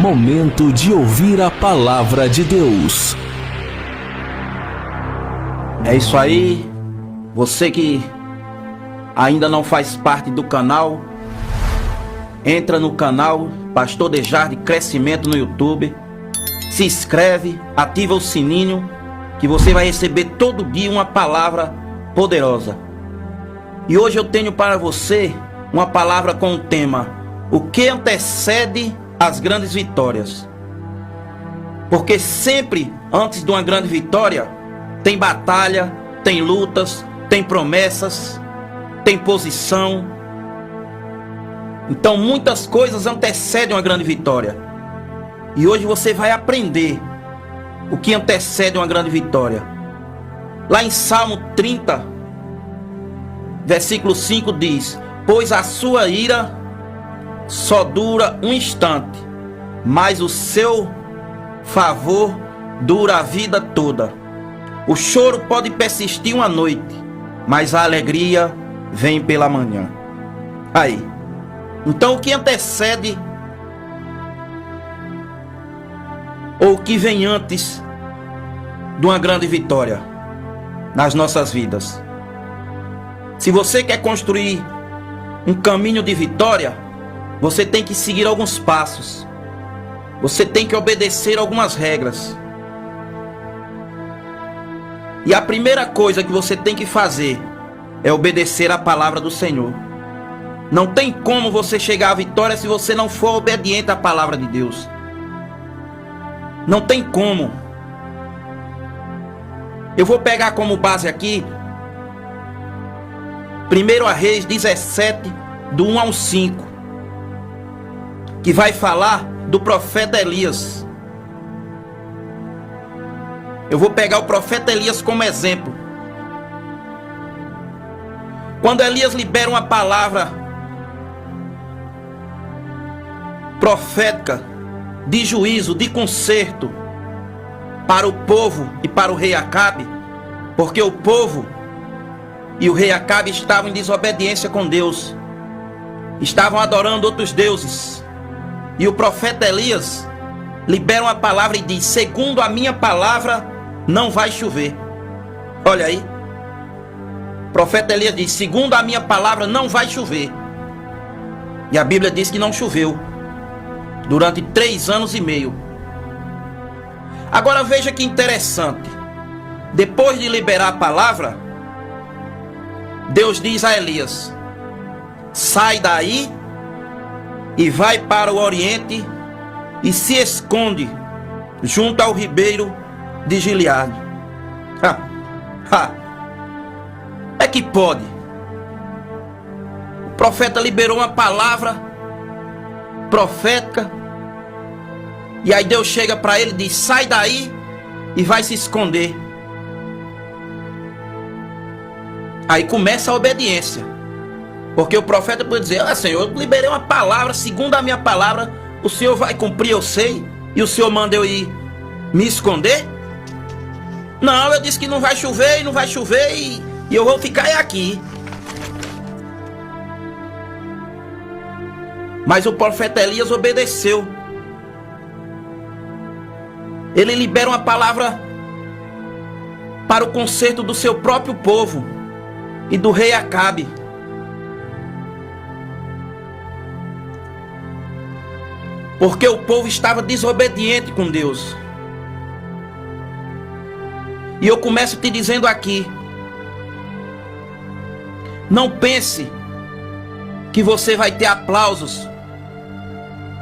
Momento de ouvir a palavra de Deus. É isso aí. Você que ainda não faz parte do canal, entra no canal Pastor Dejarde Crescimento no YouTube. Se inscreve, ativa o sininho, que você vai receber todo dia uma palavra poderosa. E hoje eu tenho para você uma palavra com o tema: o que antecede as grandes vitórias? Porque sempre antes de uma grande vitória tem batalha, tem lutas, tem promessas, tem posição. Então muitas coisas antecedem uma grande vitória. E hoje você vai aprender o que antecede uma grande vitória. Lá em Salmo 30, versículo 5 diz: pois a sua ira só dura um instante, mas o seu favor dura a vida toda. O choro pode persistir uma noite, mas a alegria vem pela manhã. Aí, então o que antecede ou o que vem antes de uma grande vitória nas nossas vidas? Se você quer construir um caminho de vitória, você tem que seguir alguns passos. Você tem que obedecer algumas regras. E a primeira coisa que você tem que fazer é obedecer a palavra do Senhor. Não tem como você chegar à vitória se você não for obediente à palavra de Deus. Não tem como. Eu vou pegar como base aqui 1 Reis 17, do 1 ao 5, que vai falar do profeta Elias. Eu vou pegar o profeta Elias como exemplo. Quando Elias libera uma palavra profética de juízo, de conserto para o povo e para o rei Acabe, porque o povo e o rei Acabe estavam em desobediência com Deus, estavam adorando outros deuses. E o profeta Elias libera uma palavra e diz: segundo a minha palavra não vai chover. Olha aí, o profeta Elias diz: segundo a minha palavra não vai chover. E a Bíblia diz que não choveu durante 3 anos e meio. Agora veja que interessante. Depois de liberar a palavra, Deus diz a Elias: sai daí e vai para o oriente e se esconde junto ao ribeiro de Gileade. É que pode. O profeta liberou uma palavra profética, e aí Deus chega para ele e diz: sai daí e vai se esconder. Aí começa a obediência, porque o profeta pode dizer: Senhor, eu liberei uma palavra, segundo a minha palavra, o Senhor vai cumprir, eu sei, e o Senhor manda eu ir me esconder? Não, eu disse que não vai chover, e não vai chover, e eu vou ficar aqui. Mas o profeta Elias obedeceu. Ele libera uma palavra para o conserto do seu próprio povo e do rei Acabe. Porque o povo estava desobediente com Deus. E eu começo te dizendo aqui: não pense que você vai ter aplausos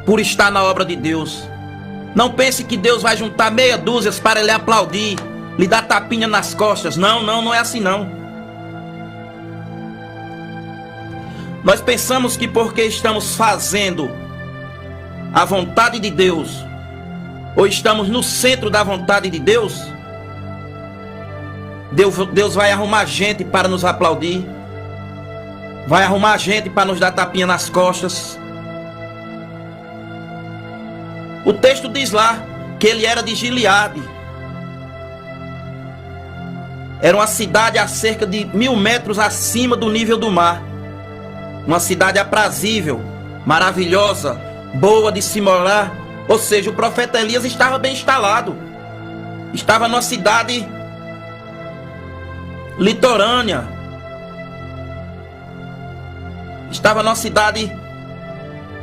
por estar na obra de Deus. Não pense que Deus vai juntar meia dúzia para lhe aplaudir, lhe dar tapinha nas costas. Não é assim não. Nós pensamos que porque estamos fazendo a vontade de Deus, ou estamos no centro da vontade de Deus, Deus vai arrumar gente para nos aplaudir, vai arrumar gente para nos dar tapinha nas costas. O texto diz lá que ele era de Gileade. Era uma cidade a cerca de 1000 metros acima do nível do mar. Uma cidade aprazível, maravilhosa, boa de se morar Ou seja, o profeta Elias estava bem instalado. Estava numa cidade litorânea. Estava numa cidade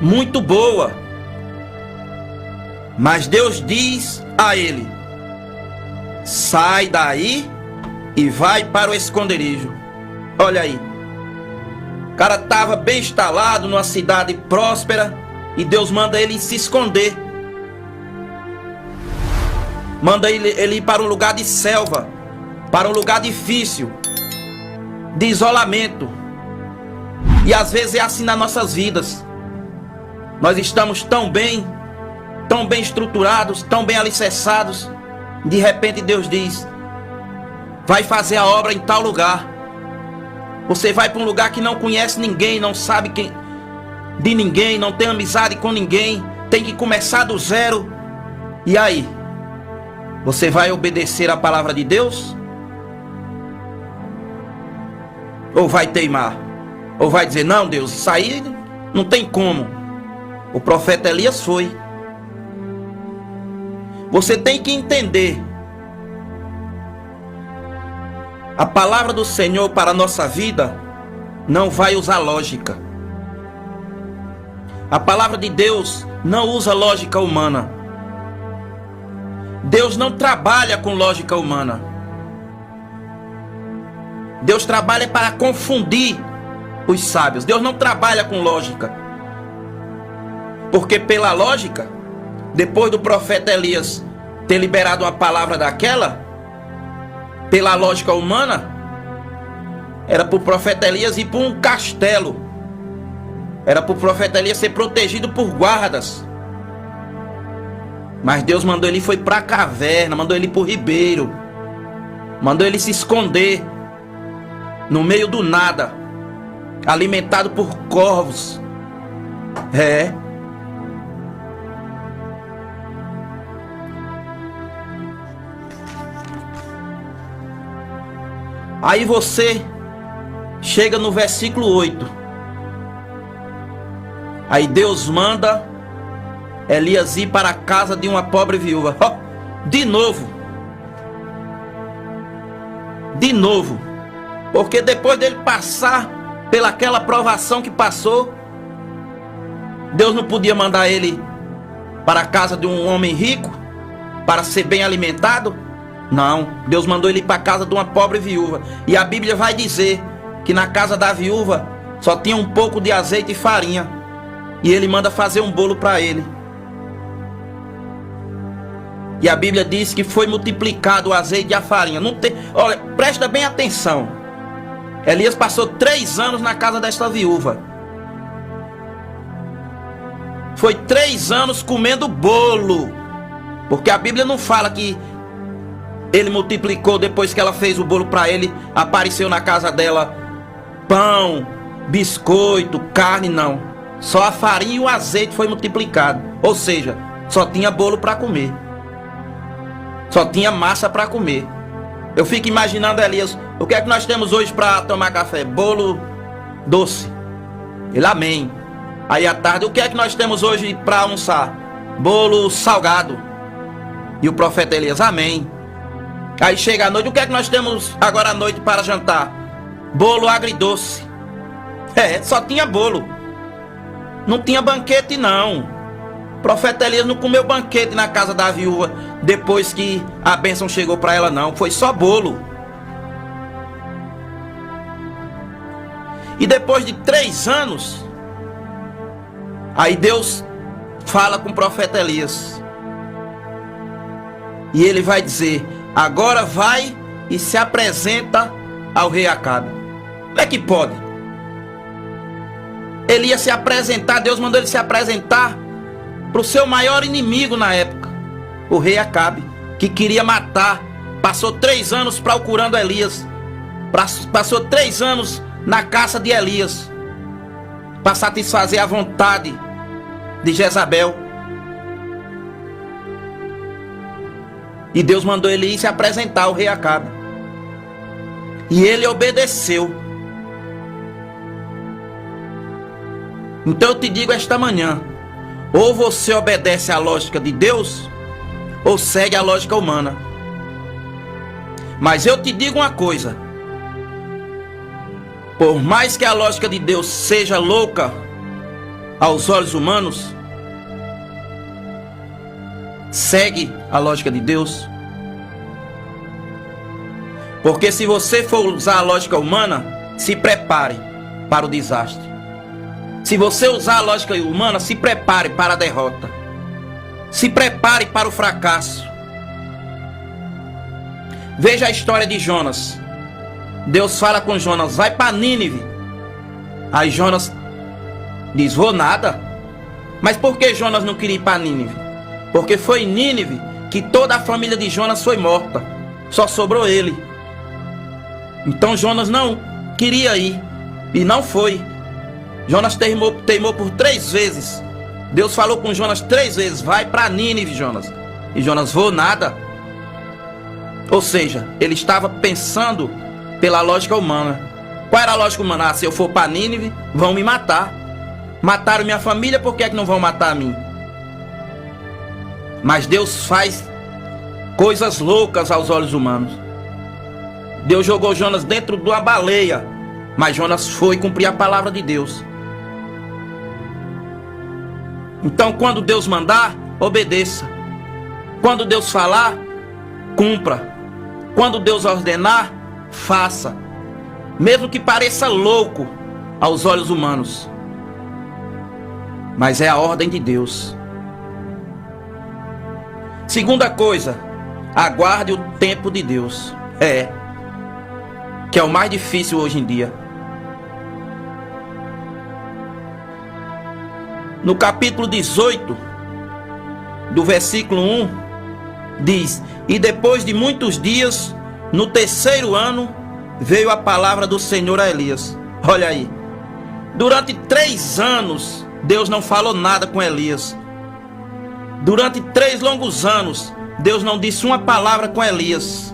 muito boa. Mas Deus diz a ele: sai daí e vai para o esconderijo. Olha aí. O cara estava bem instalado numa cidade próspera e Deus manda ele se esconder. Manda ele ir para um lugar de selva, para um lugar difícil, de isolamento. E às vezes é assim nas nossas vidas. Nós estamos tão bem estruturados, tão bem alicerçados. De repente Deus diz: vai fazer a obra em tal lugar. Você vai para um lugar que não conhece ninguém, não sabe de ninguém, não tem amizade com ninguém, tem que começar do zero. E aí? Você vai obedecer a palavra de Deus? Ou vai teimar? Ou vai dizer: não, Deus, isso aí não tem como. O profeta Elias foi. Você tem que entender: a palavra do Senhor para a nossa vida não vai usar lógica. A palavra de Deus não usa lógica humana. Deus não trabalha com lógica humana. Deus trabalha para confundir os sábios. Deus não trabalha com lógica. Porque pela lógica, depois do profeta Elias ter liberado uma palavra daquela, pela lógica humana, era para o profeta Elias ir para um castelo. Era para o profeta Elias ser protegido por guardas. Mas Deus mandou ele foi para a caverna, mandou ele para o ribeiro, mandou ele se esconder no meio do nada, alimentado por corvos. Aí você chega no versículo 8. Aí Deus manda Elias ir para a casa de uma pobre viúva. De novo. Porque depois dele passar pelaquela provação que passou, Deus não podia mandar ele para a casa de um homem rico para ser bem alimentado? Não, Deus mandou ele ir para a casa de uma pobre viúva. E a Bíblia vai dizer que na casa da viúva só tinha um pouco de azeite e farinha. E ele manda fazer um bolo para ele. E a Bíblia diz que foi multiplicado o azeite e a farinha. Não tem... Olha, presta bem atenção. Elias passou 3 anos na casa desta viúva. Foi 3 anos comendo bolo. Porque a Bíblia não fala que ele multiplicou depois que ela fez o bolo para ele. Apareceu na casa dela pão, biscoito, carne, não. Só a farinha e o azeite foi multiplicado. Ou seja, só tinha bolo para comer. Só tinha massa para comer. Eu fico imaginando Elias: o que é que nós temos hoje para tomar café? Bolo doce. Ele: amém. Aí à tarde: o que é que nós temos hoje para almoçar? Bolo salgado. E o profeta Elias: amém. Aí chega a noite: o que é que nós temos agora à noite para jantar? Bolo agridoce. Só tinha bolo. Não tinha banquete não. O profeta Elias não comeu banquete na casa da viúva depois que a bênção chegou para ela, não. Foi só bolo. E depois de 3 anos, aí Deus fala com o profeta Elias. E ele vai dizer: agora vai e se apresenta ao rei Acabe. Como é que pode? Ele ia se apresentar, Deus mandou ele se apresentar para o seu maior inimigo na época, o rei Acabe, que queria matar. Passou 3 anos procurando Elias. Passou 3 anos na caça de Elias, para satisfazer a vontade de Jezabel. E Deus mandou ele ir se apresentar ao rei Acabe. E ele obedeceu. Então eu te digo esta manhã: Ou você obedece à lógica de Deus, ou segue a lógica humana. Mas eu te digo uma coisa: por mais que a lógica de Deus seja louca aos olhos humanos, segue a lógica de Deus. Porque se você for usar a lógica humana, se prepare para o desastre. Se você usar a lógica humana, se prepare para a derrota. Se prepare para o fracasso. Veja a história de Jonas. Deus fala com Jonas: vai para Nínive. Aí Jonas diz: vou nada. Mas por que Jonas não queria ir para Nínive? Porque foi em Nínive que toda a família de Jonas foi morta. Só sobrou ele. Então Jonas não queria ir e não foi. Jonas teimou por 3 vezes. Deus falou com Jonas 3 vezes: vai para Nínive, Jonas. E Jonas: vou nada. Ou seja, ele estava pensando pela lógica humana. Qual era a lógica humana? Se eu for para Nínive, vão me matar. Mataram minha família, por que é que não vão matar a mim? Mas Deus faz coisas loucas aos olhos humanos. Deus jogou Jonas dentro de uma baleia, mas Jonas foi cumprir a palavra de Deus. Então, quando Deus mandar, obedeça. Quando Deus falar, cumpra. Quando Deus ordenar, faça. Mesmo que pareça louco aos olhos humanos, mas é a ordem de Deus. Segunda coisa, aguarde o tempo de Deus. Que é o mais difícil hoje em dia. No capítulo 18, do versículo 1, diz: e depois de muitos dias, no 3º ano, veio a palavra do Senhor a Elias. Olha aí, durante 3 anos, Deus não falou nada com Elias. Durante 3 longos anos, Deus não disse uma palavra com Elias.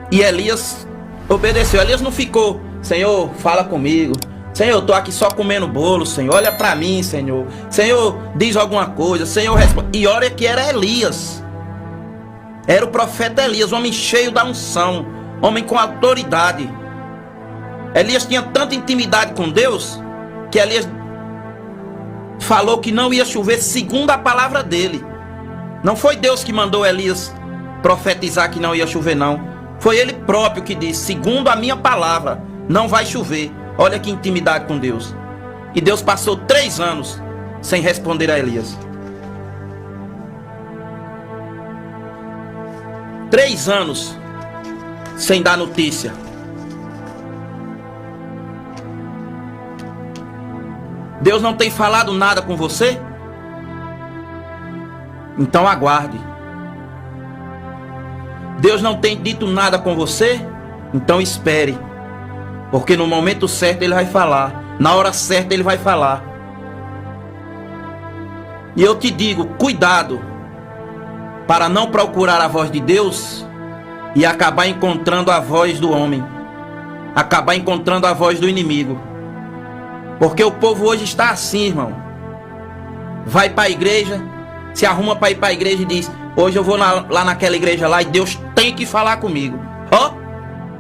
E Elias obedeceu. Elias não ficou: Senhor, fala comigo. Senhor, eu estou aqui só comendo bolo, Senhor. Olha para mim, Senhor. Senhor, diz alguma coisa. Senhor, responde. E olha que era Elias. Era o profeta Elias, homem cheio da unção, homem com autoridade. Elias tinha tanta intimidade com Deus que Elias falou que não ia chover segundo a palavra dele. Não foi Deus que mandou Elias profetizar que não ia chover, não. Foi ele próprio que disse: segundo a minha palavra, não vai chover. Olha que intimidade com Deus. E Deus passou 3 anos sem responder a Elias. 3 anos sem dar notícia. Deus não tem falado nada com você? Então aguarde. Deus não tem dito nada com você? Então espere. Porque no momento certo Ele vai falar. Na hora certa Ele vai falar. E eu te digo, cuidado para não procurar a voz de Deus e acabar encontrando a voz do homem. Acabar encontrando a voz do inimigo. Porque o povo hoje está assim, irmão. Vai para a igreja, se arruma para ir para a igreja e diz: hoje eu vou lá naquela igreja lá e Deus tem que falar comigo.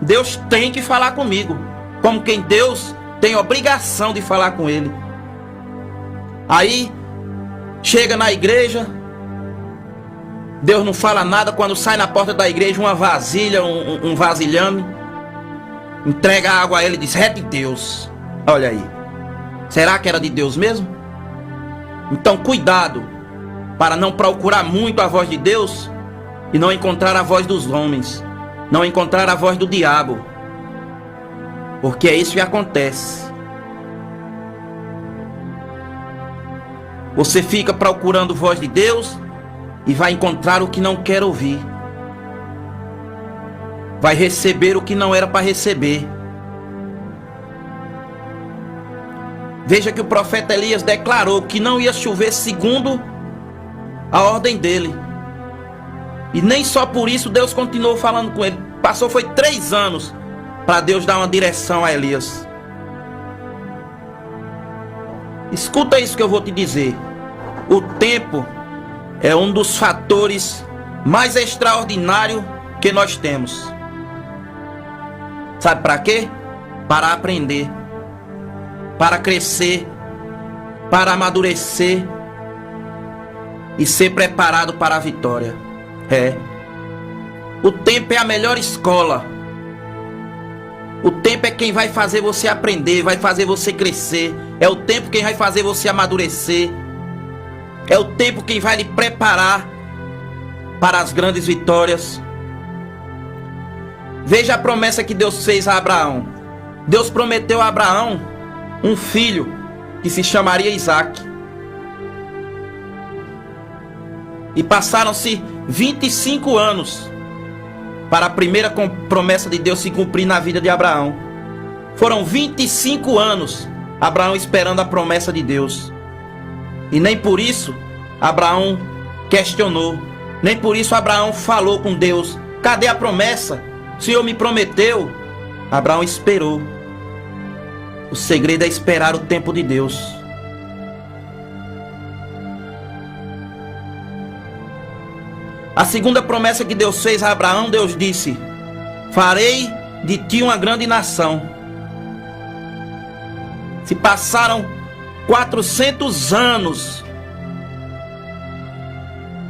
Deus tem que falar comigo. Como quem Deus tem obrigação de falar com ele. Aí chega na igreja, Deus não fala nada. Quando sai na porta da igreja, uma vasilha, um vasilhame, entrega a água a ele e diz: é de Deus. Olha aí, será que era de Deus mesmo? Então cuidado para não procurar muito a voz de Deus e não encontrar a voz dos homens, não encontrar a voz do diabo, porque é isso que acontece. Você fica procurando a voz de Deus e vai encontrar o que não quer ouvir, vai receber o que não era para receber. Veja que o profeta Elias declarou que não ia chover segundo a ordem dele. E nem só por isso Deus continuou falando com ele. Foi 3 anos para Deus dar uma direção a Elias. Escuta isso que eu vou te dizer. O tempo é um dos fatores mais extraordinários que nós temos. Sabe para quê? Para aprender, para crescer, para amadurecer e ser preparado para a vitória. O tempo é a melhor escola. O tempo é quem vai fazer você aprender, vai fazer você crescer. É o tempo quem vai fazer você amadurecer. É o tempo quem vai lhe preparar para as grandes vitórias. Veja a promessa que Deus fez a Abraão. Deus prometeu a Abraão um filho que se chamaria Isaac. E passaram-se 25 anos para a primeira promessa de Deus se cumprir na vida de Abraão. Foram 25 anos Abraão esperando a promessa de Deus. E nem por isso Abraão questionou. Nem por isso Abraão falou com Deus: cadê a promessa? O Senhor me prometeu. Abraão esperou. O segredo é esperar o tempo de Deus. A segunda promessa que Deus fez a Abraão, Deus disse: farei de ti uma grande nação. Se passaram 400 anos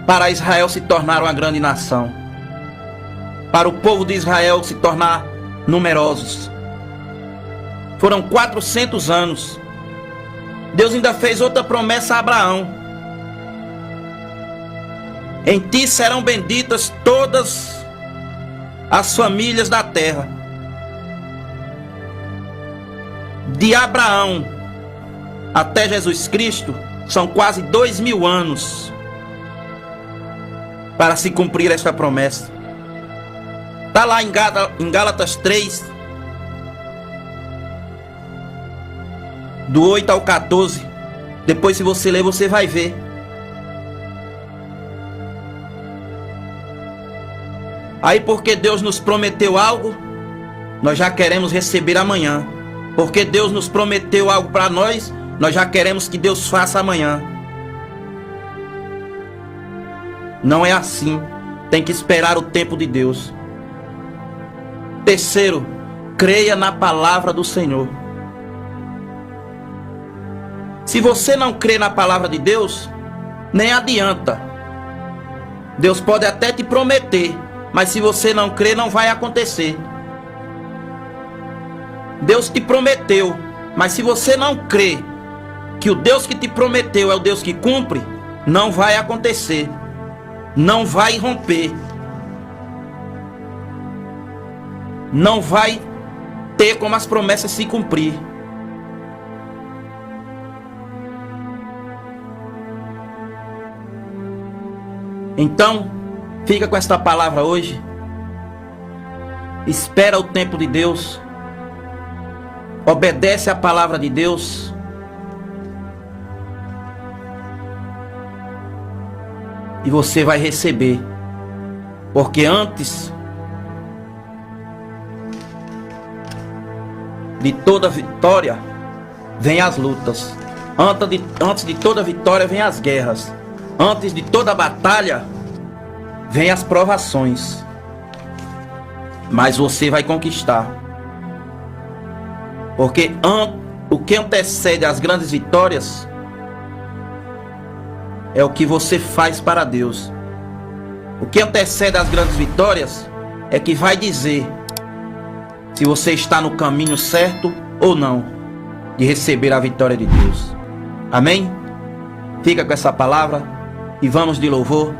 para Israel se tornar uma grande nação, para o povo de Israel se tornar numerosos. Foram 400 anos. Deus ainda fez outra promessa a Abraão: em ti serão benditas todas as famílias da terra. De Abraão até Jesus Cristo são quase 2000 anos para se cumprir esta promessa. Está lá em Gálatas 3, do 8 ao 14. Depois, se você ler, você vai ver. Aí, porque Deus nos prometeu algo, nós já queremos receber amanhã. Porque Deus nos prometeu algo para nós, nós já queremos que Deus faça amanhã. Não é assim. Tem que esperar o tempo de Deus. Terceiro, creia na palavra do Senhor. Se você não crê na palavra de Deus, nem adianta. Deus pode até te prometer, mas se você não crer, não vai acontecer. Deus te prometeu, mas se você não crê que o Deus que te prometeu é o Deus que cumpre, não vai acontecer. Não vai romper. Não vai ter como as promessas se cumprir. Então, fica com esta palavra hoje. Espera o tempo de Deus. Obedece a palavra de Deus. E você vai receber. Porque antes de toda vitória, vem as lutas. Antes de toda vitória, vem as guerras. Antes de toda batalha, vem as provações. Mas você vai conquistar. Porque o que antecede as grandes vitórias é o que você faz para Deus. O que antecede as grandes vitórias é que vai dizer se você está no caminho certo ou não de receber a vitória de Deus. Amém? Fica com essa palavra e vamos de louvor.